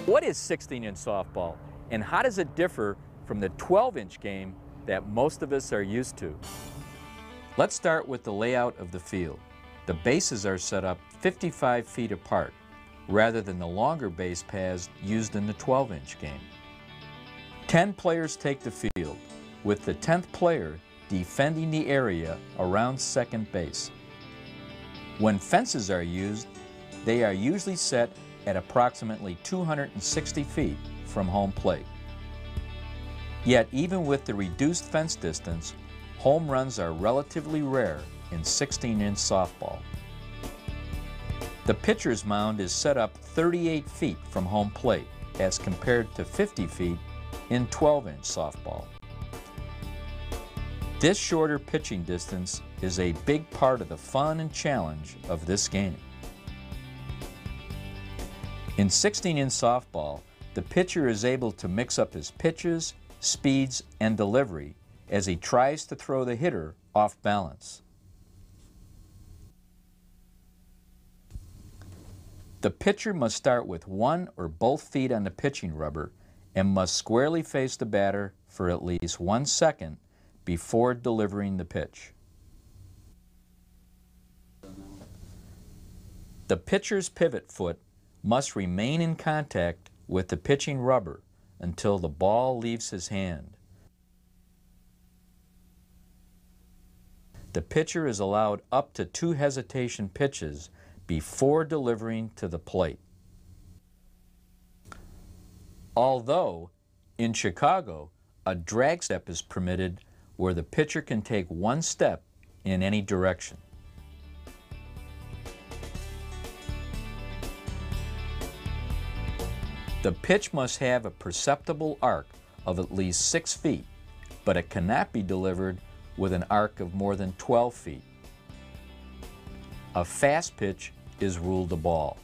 What is 16-inch softball, and how does it differ from the 12-inch game that most of us are used to? Let's start with the layout of the field. The bases are set up 55 feet apart, rather than the longer base paths used in the 12-inch game. 10 players take the field, with the 10th player defending the area around second base. When fences are used, they are usually set at approximately 260 feet from home plate. Yet even with the reduced fence distance, home runs are relatively rare in 16-inch softball. The pitcher's mound is set up 38 feet from home plate as compared to 50 feet in 12-inch softball. This shorter pitching distance is a big part of the fun and challenge of this game. In 16-inch softball, the pitcher is able to mix up his pitches, speeds, and delivery as he tries to throw the hitter off balance. The pitcher must start with one or both feet on the pitching rubber and must squarely face the batter for at least 1 second before delivering the pitch. The pitcher's pivot foot must remain in contact with the pitching rubber until the ball leaves his hand. The pitcher is allowed up to 2 hesitation pitches before delivering to the plate. Although, in Chicago, a drag step is permitted where the pitcher can take 1 step in any direction. The pitch must have a perceptible arc of at least 6 feet, but it cannot be delivered with an arc of more than 12 feet. A fast pitch is ruled a ball.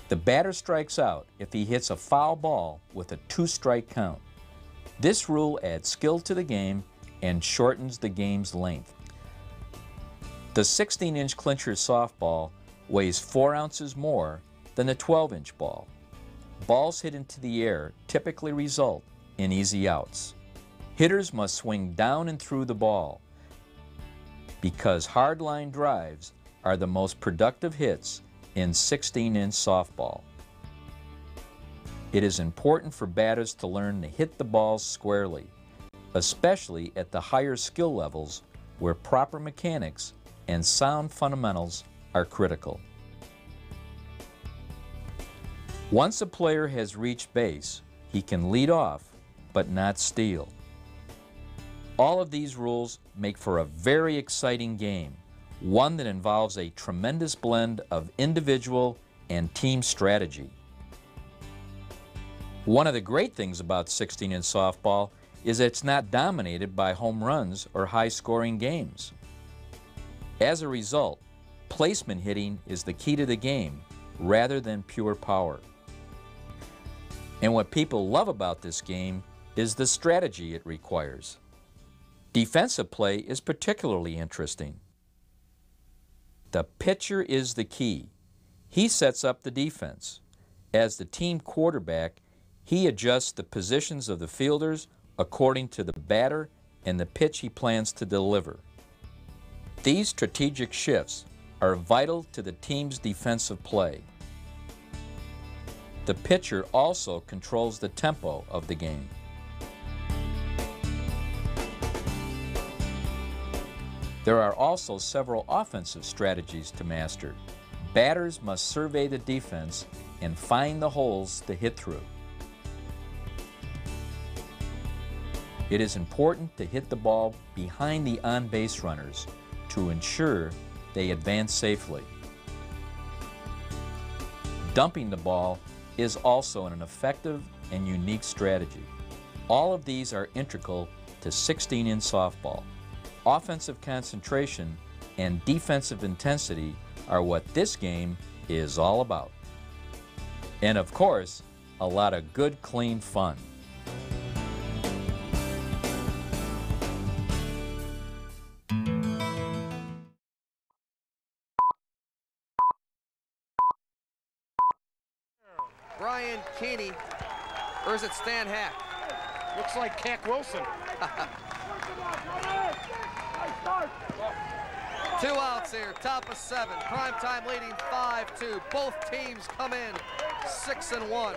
The batter strikes out if he hits a foul ball with a 2-strike count. This rule adds skill to the game and shortens the game's length. The 16-inch clincher softball weighs 4 ounces more than the 12-inch ball. Balls hit into the air typically result in easy outs. Hitters must swing down and through the ball because hard-line drives are the most productive hits in 16-inch softball. It is important for batters to learn to hit the balls squarely, especially at the higher skill levels where proper mechanics and sound fundamentals are critical. Once a player has reached base, he can lead off, but not steal. All of these rules make for a very exciting game, one that involves a tremendous blend of individual and team strategy. One of the great things about 16-inch softball is it's not dominated by home runs or high-scoring games. As a result, placement hitting is the key to the game rather than pure power. And what people love about this game is the strategy it requires. Defensive play is particularly interesting. The pitcher is the key. He sets up the defense. As the team quarterback, he adjusts the positions of the fielders according to the batter and the pitch he plans to deliver. These strategic shifts are vital to the team's defensive play. The pitcher also controls the tempo of the game. There are also several offensive strategies to master. Batters must survey the defense and find the holes to hit through. It is important to hit the ball behind the on-base runners to ensure they advance safely. Dumping the ball is also an effective and unique strategy. All of these are integral to 16-inch softball. Offensive concentration and defensive intensity are what this game is all about. And of course, a lot of good, clean fun. Brian Keeney, or is it Stan Hack? Looks like Cack Wilson. 2 outs here, top of 7. Primetime leading 5-2. Both teams come in 6-1.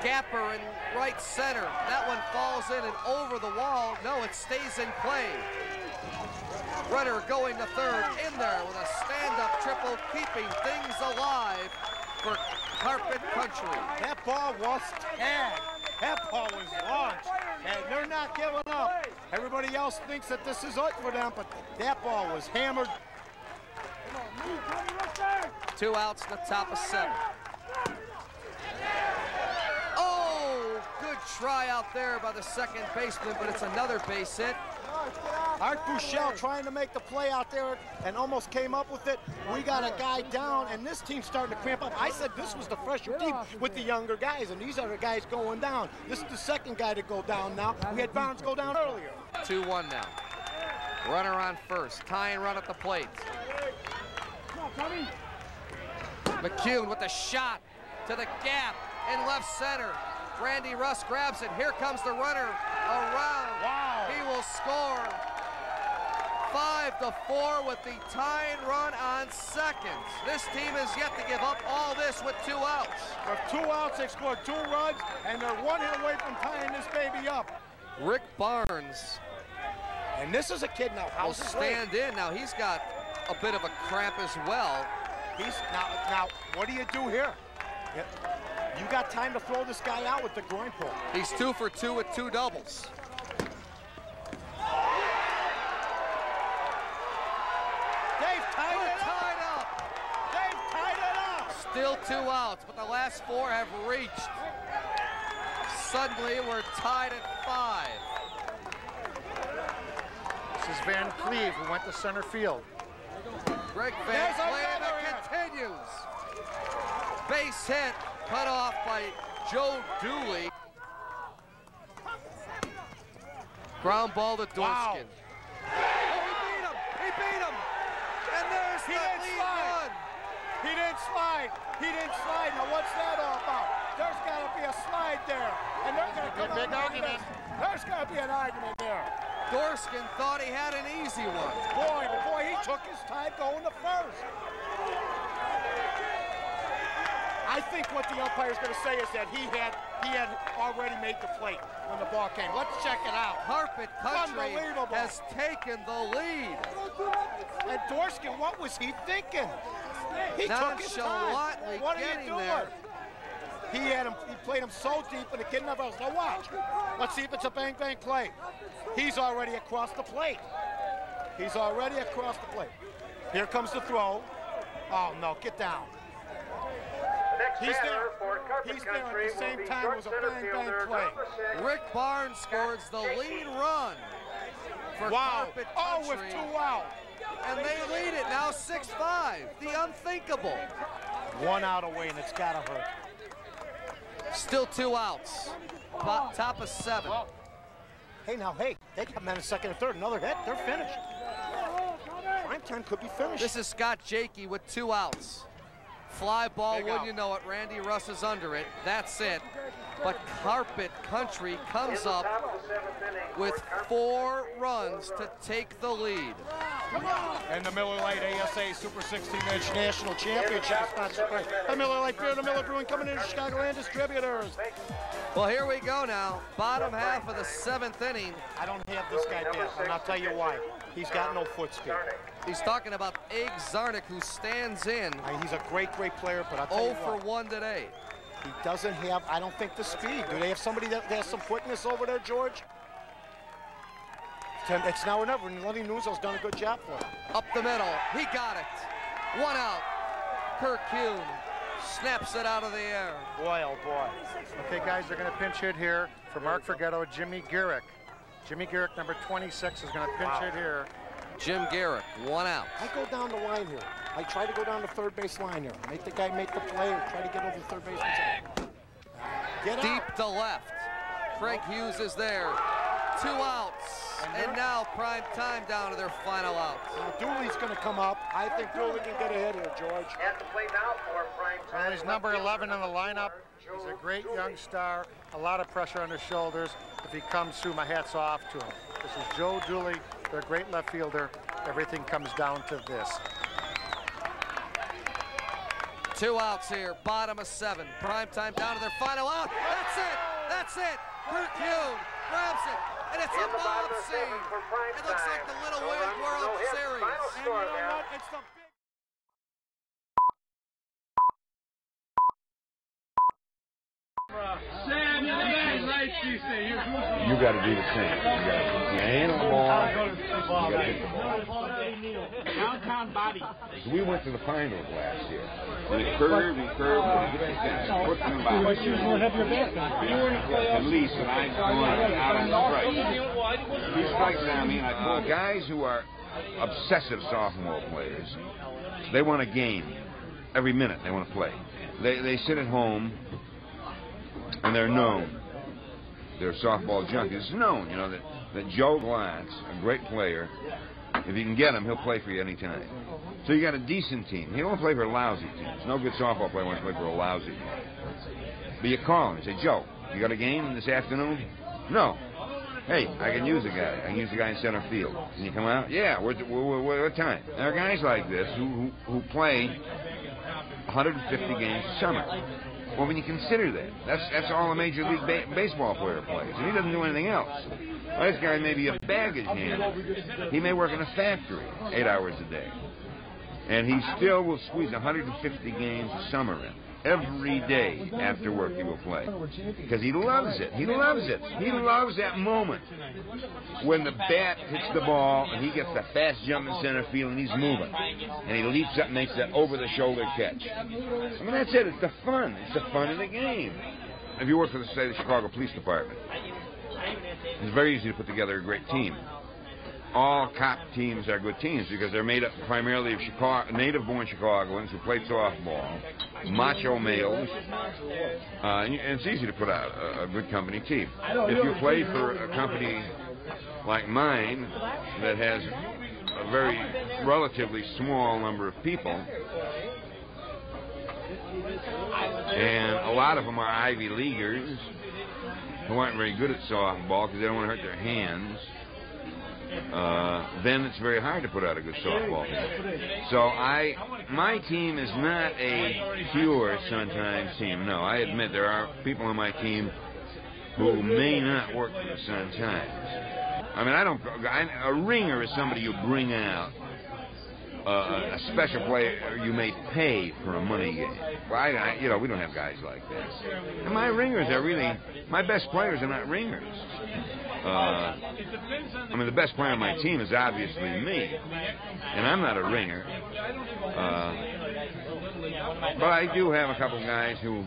Gapper in right center. That one falls in and over the wall. No, it stays in play. Runner going to third, in there with a stand-up triple, keeping things alive for Carpet Country. That ball was tagged. That ball was launched, and they're not giving up. Everybody else thinks that this is it for them, but that ball was hammered. 2 outs in the top of 7. Oh, good try out there by the second baseman, but it's another base hit. Art Buechele trying to make the play out there and almost came up with it. We got a guy down, and this team's starting to cramp up. I said this was the fresher team with the younger guys, and these are the guys going down. This is the second guy to go down now. We had Barnes go down earlier. 2-1 now. Runner on first, tying run at the plate. McCune with the shot to the gap in left center. Randy Russ grabs it. Here comes the runner around. Wow. He will score 5-4 with the tying run on second. This team has yet to give up all this with 2 outs. With 2 outs, they scored 2 runs, and they're 1 hit away from tying this baby up. Rick Barnes. And this is a kid now. Will stand in. Now he's got a bit of a cramp as well. He's now what do you do here? You got time to throw this guy out with the groin pull. He's 2 for 2 with 2 doubles. They've tied it up. They've tied it up. Still 2 outs, but the last 4 have reached. Suddenly we're tied at 5. This is Van Cleve, who went to center field. Greg Van Cleve continues. Base hit, cut off by Joe Dooley. Ground ball to Dorskin. Wow. Oh, he beat him! And there's the lead run. He didn't slide. He didn't slide. Now what's that all about? There's got to be a slide there. And there's going to come a big argument. There's got to be an argument there. Dorskin thought he had an easy one. Boy, he took his time going to first. I think what the umpire's going to say is that he had already made the plate when the ball came. Let's check it out. Carpet Country has taken the lead. And Dorskin, what was he thinking? He took his time. What are you doing? There. He played him so deep, and the kid never else. Now watch. Let's see if it's a bang-bang play. He's already across the plate. He's already across the plate. Here comes the throw. Oh, no, get down. He's there. He's there at the same time. It was a bang-bang play. Rick Barnes scores the lead run for Carpet Country. With 2 out. And they lead it now 6-5. The unthinkable. 1 out away, and it's got to hurt. Still 2 outs. Top of 7. Hey, they got men in second and third. Another hit. They're finished. Primetime could be finished. This is Scott Jakey with 2 outs. Fly ball, wouldn't you know it, Randy Russ is under it. That's it. But Carpet Country comes up with 4 runs to take the lead. And the Miller Lite ASA Super 16-inch National Championship is sponsored by the Miller Lite Beer, the Miller Brewing coming into Chicagoland Distributors. Well, here we go now. Bottom half of the 7th inning. I don't have this guy down, and I'll tell you why. He's got no foot speed. He's talking about Egg Zarnik, who stands in. He's a great player, but I'll tell you what. 0 for 1 today. He doesn't have, I don't think, the speed. Do they have somebody that has some quickness over there, George? It's now or never, and Lenny Nuzzo's done a good job for him. Up the middle, he got it. 1 out. Kirk Kuhn snaps it out of the air. Boy, oh boy. Okay, guys, they're going to pinch hit here for Mark Forgetto, Jimmy Garrick. Jimmy Garrick, number 26, is going to pinch hit here. Jim Garrick, 1 out. I go down the line here. I try to go down the third base line here. Make the guy make the play or try to get over the third base. Get out. Deep to left. Craig Hughes is there. 2 outs. And now prime time down to their final out. Dooley's going to come up. I think Dooley can get a hit here, George. At the plate now for prime time. Well, he's number 11 in the lineup. He's a great young star. A lot of pressure on his shoulders. If he comes through, my hat's off to him. This is Joe Dooley. They're a great left fielder. Everything comes down to this. 2 outs here, bottom of 7. Prime time down to their final out. That's it. That's it. Kurt Hughes grabs it, and it's a mob scene. It looks like the Little Wayne World Series. And you know what? It's the big... You got to do the same. You handle the ball. You got to hit the ball. Downtown Bobby. So we went to the finals last year. We curved and curved and hit the fence. Put them back. At least when I'm going out on strike. He strikes down me, and I pull guys who are obsessive sophomore players. They want a game. Every minute they want to play. They sit at home, and they're known. They're softball junkies. It's known, you know, that Joe Glatt's a great player. If you can get him, he'll play for you anytime. So you got a decent team. You don't want to play for a lousy team. There's no good softball player wants to play for a lousy team. But you call him and say, Joe, you got a game this afternoon? No. Hey, I can use a guy. I can use the guy in center field. Can you come out? Yeah. What time? There are guys like this who play 150 games a summer. Well, when you consider that, that's all a Major League Baseball player plays, and he doesn't do anything else. Well, this guy may be a baggage handler. He may work in a factory 8 hours a day, and he still will squeeze 150 games a summer in. Every day after work he will play because he loves it. He loves it. He loves that moment when the bat hits the ball and he gets the fast jump in center field and he's moving and he leaps up and makes that over-the-shoulder catch. I mean, that's it. It's the fun. It's the fun of the game. If you work for the state of Chicago Police Department, it's very easy to put together a great team. All cop teams are good teams because they're made up primarily of native-born Chicagoans who play softball, macho males, and it's easy to put out a good company team. If you play for a company like mine that has a very relatively small number of people, and a lot of them are Ivy Leaguers who aren't very good at softball because they don't want to hurt their hands, then it's very hard to put out a good softball team. So my team is not a pure Sun-Times team. No, I admit there are people on my team who may not work for the Sun-Times. I mean, a ringer is somebody you bring out, a special player you may pay for a money game. Well, we don't have guys like this. And my ringers are really, my best players are not ringers. I mean, the best player on my team is obviously me, and I'm not a ringer. But I do have a couple guys who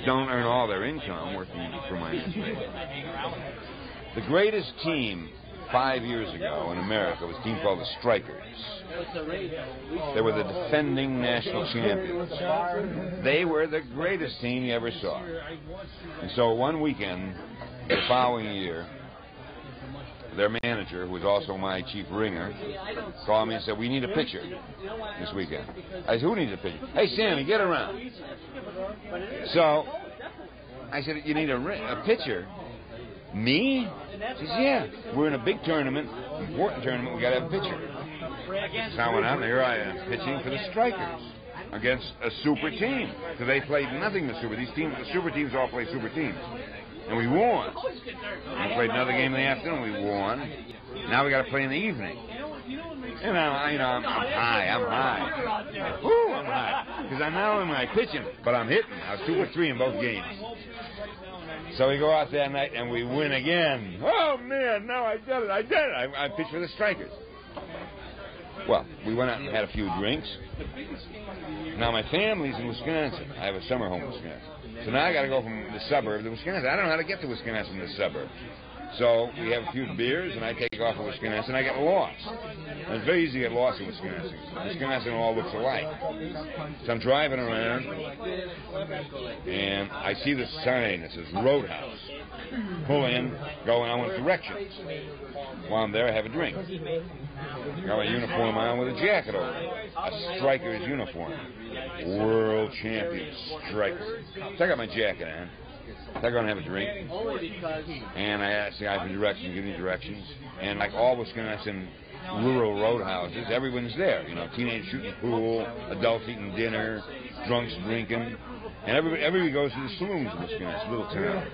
don't earn all their income working for my newspaper. The greatest team 5 years ago in America was a team called the Strikers. They were the defending national champions. They were the greatest team you ever saw. And so one weekend, the following year, their manager, who was also my chief ringer, called me and said, we need a pitcher this weekend. I said, who needs a pitcher? Hey, Sammy, get around. So I said, you need a pitcher? Me? She says, yeah. We're in a big tournament, important tournament. We got to have a pitcher. So I went out, and here I am, pitching for the Strikers against a super team. Because they played nothing the super. The super teams all play super teams. And we won. We played another game in the afternoon. We won. Now we got to play in the evening. And I'm high. Woo, I'm high. Because I'm not only pitching, but I'm hitting. I was 2 for 3 in both games. So we go out that night and we win again. Oh man, no, I did it. I pitched for the Strikers. Well, we went out and had a few drinks. Now my family's in Wisconsin. I have a summer home in Wisconsin. So now I got to go from the suburb to Wisconsin. I don't know how to get to Wisconsin, the suburb. So we have a few beers, and I take off to Wisconsin, and I get lost. And it's very easy to get lost in Wisconsin. Wisconsin all looks alike. So I'm driving around, and I see this sign that says Roadhouse. Pull in, go, and I want directions. While I'm there, I have a drink. Got my uniform on with a jacket over it. A striker's uniform. World champion striker. So I got my jacket on. So I go and have a drink. And I ask the guy for directions, give me directions. And like all Wisconsin rural roadhouses, everyone's there. You know, teenagers shooting pool, adults eating dinner, drunks drinking. And everybody goes to the saloons in Wisconsin, little town.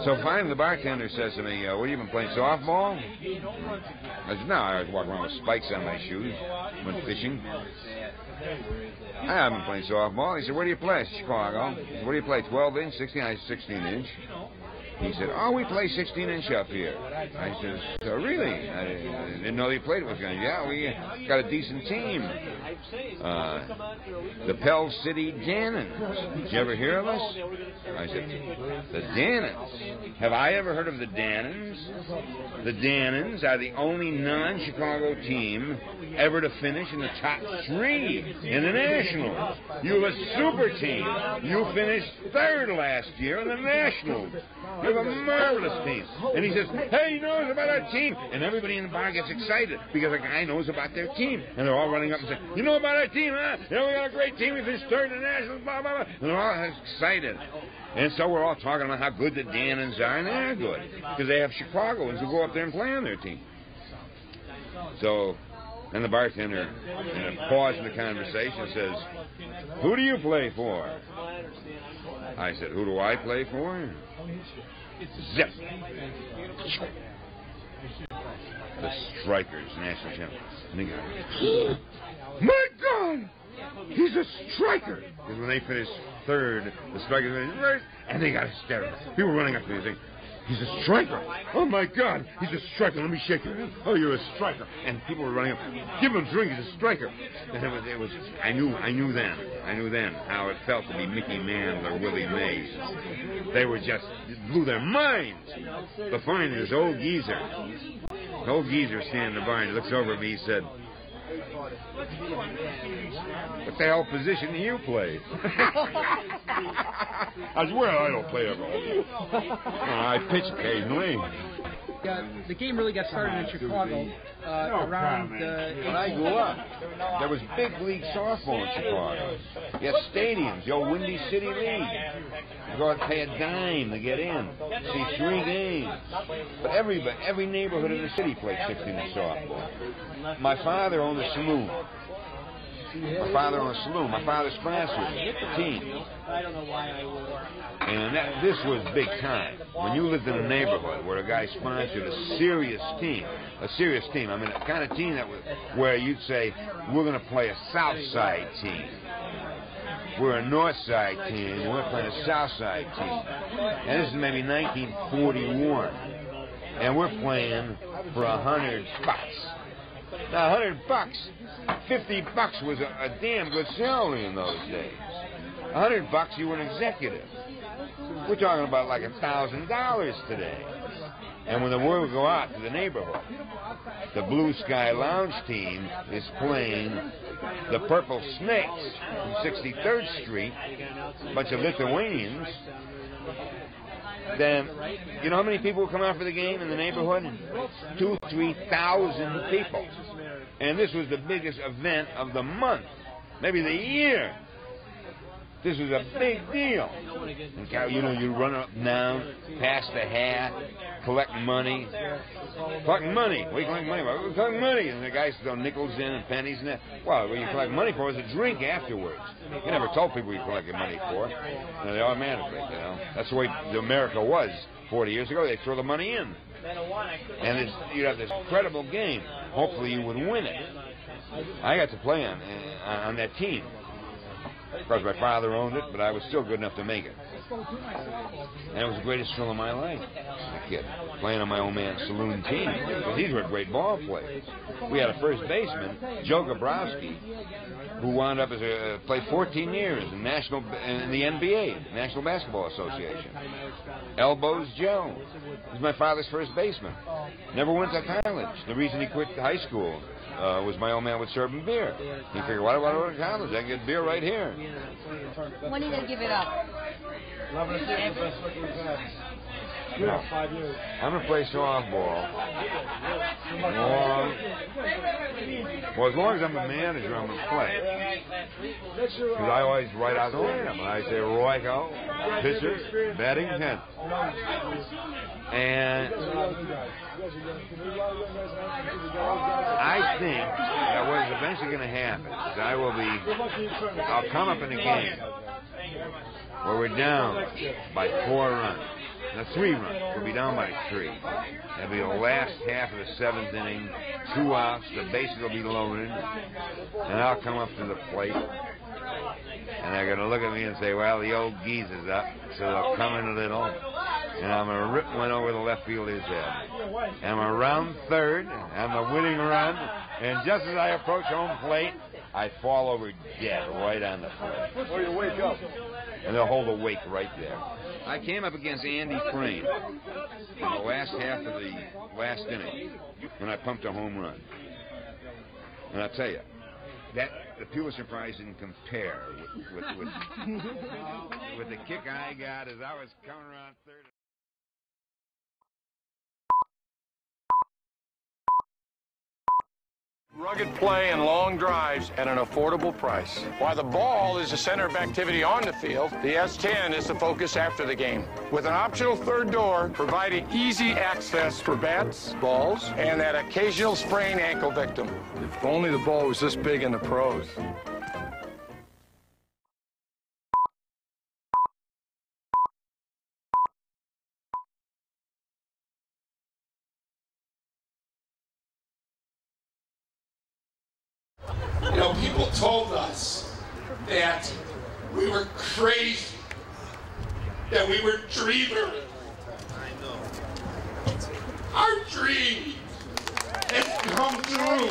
So finally the bartender says to me, what, have you been playing softball? I said, no, I was walking around with spikes on my shoes, went fishing. I haven't been playing softball. He said, where do you play? I said, Chicago. He said, what do you play, 12-inch, 16? I said, 16-inch. He said, oh, we play 16-inch up here. I said, so really? I didn't know you played with guns. Yeah, we got a decent team. The Pell City Dannons. Did you ever hear of us? I said, the Dannons. Have I ever heard of the Dannons? The Dannons are the only non-Chicago team ever to finish in the top 3 in the Nationals. You have a super team. You finished 3rd last year in the Nationals. You have a marvelous team. And he says, hey, he knows about our team. And everybody in the bar gets excited because a guy knows about their team. And they're all running up and saying, you know about our team, huh? You know, we got a great team. We finished 3rd in the Nationals, blah, blah, blah. And they're all excited. And so we're all talking about how good the Dannons are, and they're good. Because they have Chicagoans who go up there and play on their team. So, and the bartender, in a pause in the conversation, says, who do you play for? I said, who do I play for? Zip. The Strikers, national champion. And they go, my God! He's a striker! Because when they finished 3rd, the Strikers finished 1st, and they got hysterical. People were running up to me and saying, he's a striker. Oh, my God. He's a striker. Let me shake your hand. Oh, you're a striker. And people were running up. Give him a drink. He's a striker. And it was I knew then how it felt to be Mickey Mantle or Willie Mays. They were just, it blew their minds. But finally, this old geezer standing in the bar, and he looks over at me, he said, what the hell position do you play? I said, well, I don't play ever. I pitch occasionally. The game really got started in Chicago around when I grew up. There was big league softball in Chicago. You had stadiums, the old Windy City League. You go out and pay a dime to get in. See 3 games. But every neighborhood in the city played 16-inch softball. My father owned a saloon. My father sponsored the team. And this was big time. When you lived in a neighborhood where a guy sponsored a serious team, I mean, a kind of team that was where you'd say, we're going to play a South Side team. We're a North Side team, we're playing a South Side team. And this is maybe 1941. And we're playing for $100. Now, $100, $50 was a damn good salary in those days. $100, you were an executive. We're talking about like $1,000 today. And when the word would go out to the neighborhood, the Blue Sky Lounge team is playing the Purple Snakes from 63rd Street, a bunch of Lithuanians. Then, you know how many people would come out for the game in the neighborhood? 2,000 to 3,000 people. And this was the biggest event of the month, maybe the year. This was a big deal. And, you know, you run up and down, pass the hat, collect money. Collecting money. What are you collecting money for? We're collecting money. And the guys throw nickels in and pennies in there. Well, what you collect money for is a drink afterwards. You never told people you collected money for. And they automatically, you know. That's the way America was 40 years ago. They throw the money in. And you'd have this incredible game. Hopefully you would win it. I got to play on that team. Of course, my father owned it, but I was still good enough to make it. And it was the greatest thrill of my life, a kid, playing on my old man's saloon team. Because these were great ball players. We had a first baseman, Joe Gabrowski, who wound up as played 14 years in the NBA, National Basketball Association. Elbows Joe. He was my father's first baseman. Never went to college. The reason he quit high school was my old man would serve him beer. He figured, why do I go to college? I can get beer right here. When are you going to give it up? No. I'm going to play softball. Well, as long as I'm the manager, I'm going to play. Because I always write out the lineup. I say Royko, pitcher, batting 10th. And I think that what's eventually going to happen is I'll come up in a game where we're down by 4 runs. Now 3 runs. We'll be down by 3. That'll be the last half of the 7th inning. 2 outs. The bases will be loaded. And I'll come up to the plate. And they're going to look at me and say, well, the old geese is up. So they'll come in a little. And I'm going to rip one over the left fielder's head. And I'm around third. I'm the winning run. And just as I approach home plate, I fall over dead right on the plate. Or you wake up. And they'll hold a wake right there. I came up against Andy Frame in the last half of the last inning when I pumped a home run. And I'll tell you, that the Pulitzer Prize didn't compare with the kick I got as I was coming around third. Rugged play and long drives at an affordable price. While the ball is the center of activity on the field, the S10 is the focus after the game. With an optional third door providing easy access for bats, balls, and that occasional sprained ankle victim. If only the ball was this big in the pros. You know, people told us that we were crazy, that we were dreamers. Our dream has come true.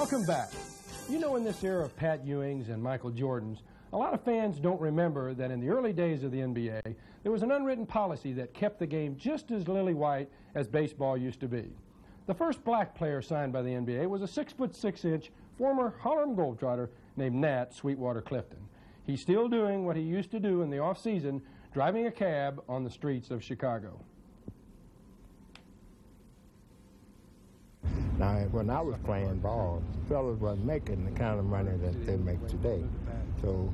Welcome back. You know, in this era of Pat Ewings and Michael Jordans, a lot of fans don't remember that in the early days of the NBA, there was an unwritten policy that kept the game just as lily-white as baseball used to be. The first black player signed by the NBA was a 6'6" former Harlem Globetrotter named Nat Sweetwater Clifton. He's still doing what he used to do in the off-season, driving a cab on the streets of Chicago. Now, when I was playing ball, fellas wasn't making the kind of money that they make today. So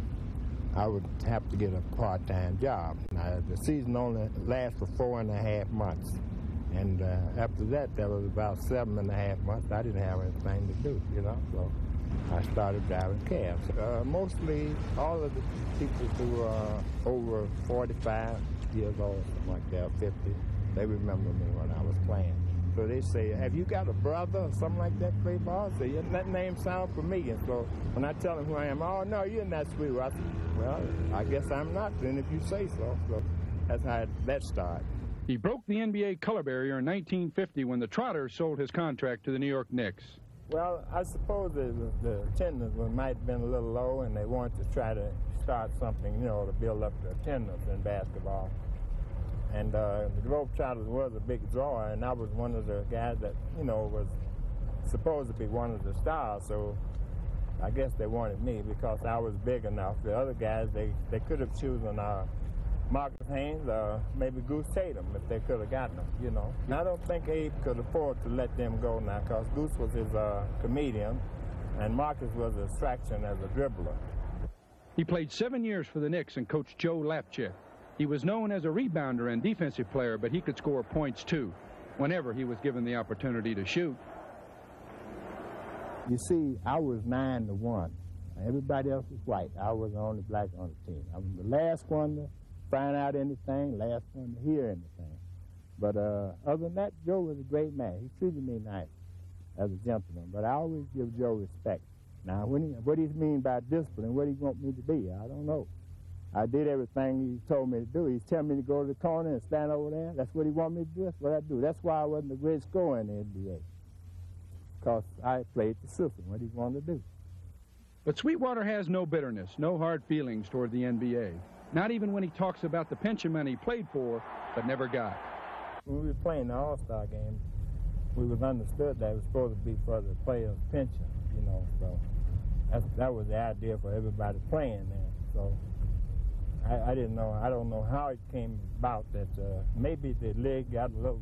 I would have to get a part-time job. Now, the season only lasts for 4.5 months. And after that, there was about 7.5 months. I didn't have anything to do, you know, so I started driving cabs. Mostly all of the people who are over 45 years old, something like that, 50, they remember me when I was playing. So they say, have you got a brother or something like that play ball? I say, yeah, that name sounds familiar. So when I tell them who I am, oh, no, you're not Sweetwater. I say, well, I guess I'm not then if you say so. So that's how that started. He broke the NBA color barrier in 1950 when the Trotters sold his contract to the New York Knicks. Well, I suppose the attendance might have been a little low, and they wanted to try to start something, you know, to build up the attendance in basketball. And the Globetrotters was a big draw, and I was one of the guys that, you know, was supposed to be one of the stars. So I guess they wanted me because I was big enough. The other guys, they could have chosen Marcus Haynes or maybe Goose Tatum if they could have gotten them, you know. And I don't think Abe could afford to let them go now because Goose was his comedian and Marcus was a distraction as a dribbler. He played 7 years for the Knicks and coached Joe Lapchick. He was known as a rebounder and defensive player, but he could score points too, whenever he was given the opportunity to shoot. You see, I was 9-1. Everybody else was white. I was the only black on the team. I was the last one to find out anything, last one to hear anything. But other than that, Joe was a great man. He treated me nice as a gentleman, but I always give Joe respect. Now, what he mean by discipline, what he want me to be, I don't know. I did everything he told me to do. He's telling me to go to the corner and stand over there. That's what he want me to do. That's what I do. That's why I wasn't a great scorer in the NBA, because I played the system, what he wanted to do. But Sweetwater has no bitterness, no hard feelings toward the NBA. Not even when he talks about the pension money he played for, but never got. When we were playing the All-Star game, we was understood that it was supposed to be for the players' pension, you know, so that was the idea for everybody playing there. So I didn't know, I don't know how it came about that maybe the league got a little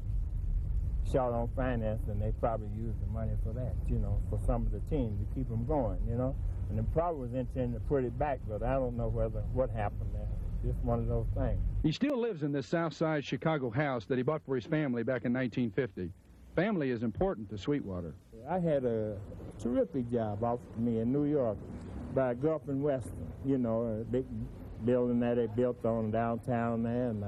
short on finance and they probably used the money for that, you know, for some of the teams to keep them going, you know. And the probably was intending to put it back, but I don't know what happened there. Just one of those things. He still lives in this South Side Chicago house that he bought for his family back in 1950. Family is important to Sweetwater. I had a terrific job offered to me in New York by Gulf and Western, you know, a big building that they built on downtown there, and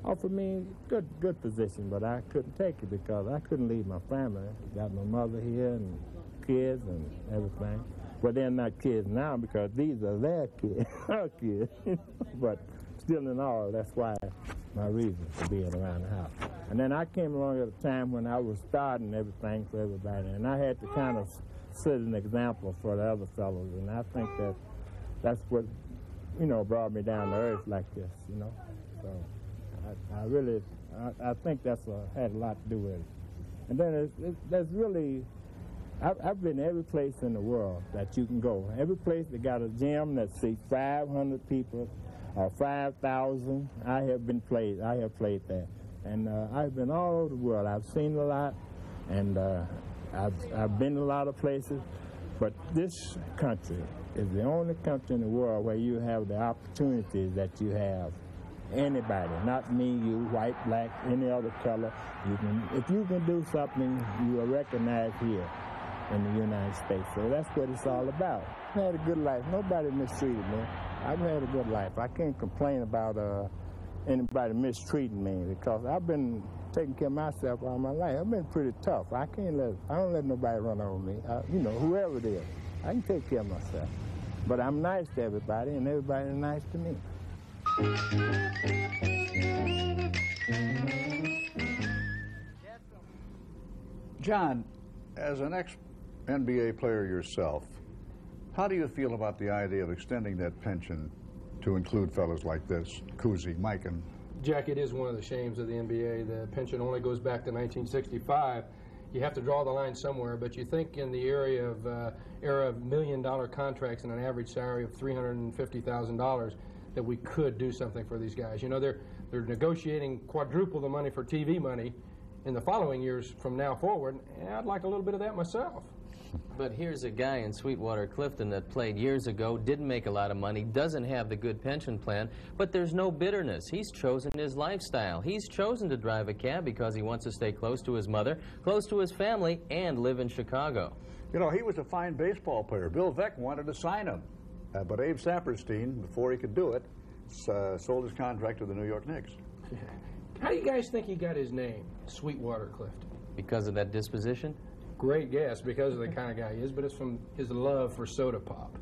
offered me a good position, but I couldn't take it because I couldn't leave my family. I got my mother here and kids and everything. Well, they're not kids now because these are their kids, our kids. But still in all, that's why my reason for being around the house. And then I came along at a time when I was starting everything for everybody, and I had to kind of set an example for the other fellows, and I think that's what, you know, brought me down to earth like this, you know. So I think that's had a lot to do with it. And then there's really, I've been every place in the world that you can go. Every place that got a gym that seats 500 people or 5,000, I have played there. And I've been all over the world. I've seen a lot, and I've been a lot of places. But this country is the only country in the world where you have the opportunities that you have. Anybody, not me, you, white, black, any other color. If you can do something, you are recognized here in the United States. So that's what it's all about. I've had a good life. Nobody mistreated me. I've had a good life. I can't complain about anybody mistreating me because I've been taking care of myself all my life. I've been pretty tough. I don't let nobody run over me. You know, whoever it is, I can take care of myself. But I'm nice to everybody, and everybody is nice to me. John, as an NBA player yourself, how do you feel about the idea of extending that pension to include fellows like this, Cousy, Mike, and... Jack, it is one of the shames of the NBA. The pension only goes back to 1965. You have to draw the line somewhere, but you think in the era of million-dollar contracts and an average salary of $350,000 that we could do something for these guys. You know, they're negotiating quadruple the money for TV money in the following years from now forward, and I'd like a little bit of that myself. But here's a guy in Sweetwater, Clifton that played years ago, didn't make a lot of money, doesn't have the good pension plan, but there's no bitterness. He's chosen his lifestyle. He's chosen to drive a cab because he wants to stay close to his mother, close to his family, and live in Chicago. You know, he was a fine baseball player. Bill Veeck wanted to sign him, but Abe Saperstein, before he could do it, sold his contract to the New York Knicks. How do you guys think he got his name, Sweetwater Clifton? Because of that disposition? Great guess, because of the kind of guy he is, but it's from his love for soda pop.